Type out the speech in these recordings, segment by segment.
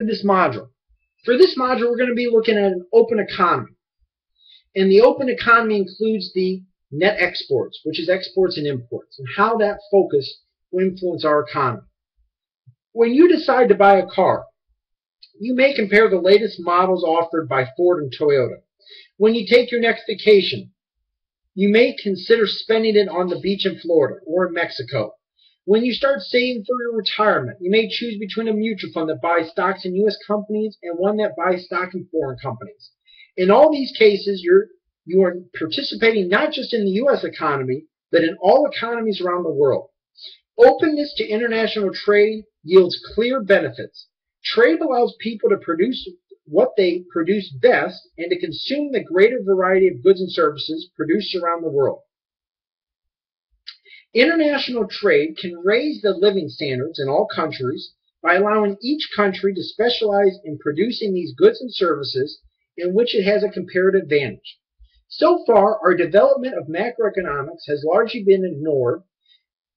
this module. For this module, we're going to be looking at an open economy. And the open economy includes the net exports, which is exports and imports, and how that focus will influence our economy. When you decide to buy a car, you may compare the latest models offered by Ford and Toyota. When you take your next vacation, you may consider spending it on the beach in Florida or in Mexico. When you start saving for your retirement, you may choose between a mutual fund that buys stocks in U.S. companies and one that buys stock in foreign companies. In all these cases, you are participating not just in the U.S. economy, but in all economies around the world. Openness to international trade yields clear benefits. Trade allows people to produce what they produce best and to consume the greater variety of goods and services produced around the world. International trade can raise the living standards in all countries by allowing each country to specialize in producing these goods and services in which it has a comparative advantage. So far, our development of macroeconomics has largely been ignored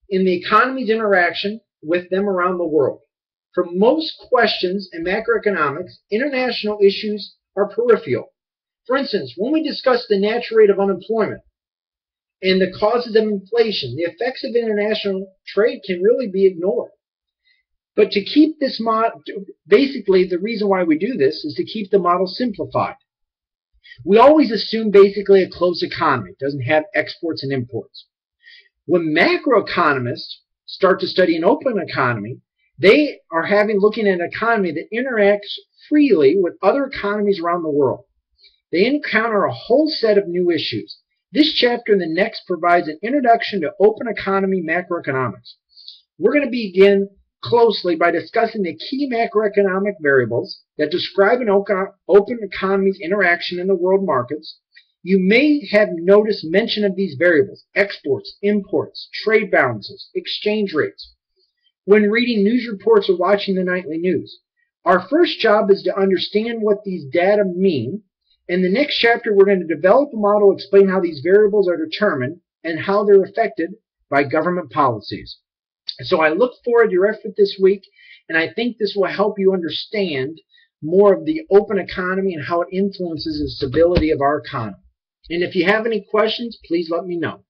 in the economy's interaction with them around the world. For most questions in macroeconomics, international issues are peripheral. For instance, when we discuss the natural rate of unemployment and the causes of inflation, the effects of international trade can really be ignored. But to keep this model, basically the reason why we do this is to keep the model simplified. We always assume basically a closed economy doesn't have exports and imports. When macroeconomists start to study an open economy, they are looking at an economy that interacts freely with other economies around the world. They encounter a whole set of new issues. This chapter and the next provides an introduction to open economy macroeconomics. We're going to begin closely by discussing the key macroeconomic variables that describe an open economy's interaction in the world markets. You may have noticed mention of these variables: exports, imports, trade balances, exchange rates, when reading news reports or watching the nightly news. Our first job is to understand what these data mean. In the next chapter, we're going to develop a model to explain how these variables are determined and how they're affected by government policies. So I look forward to your effort this week, and I think this will help you understand more of the open economy and how it influences the stability of our economy. And if you have any questions, please let me know.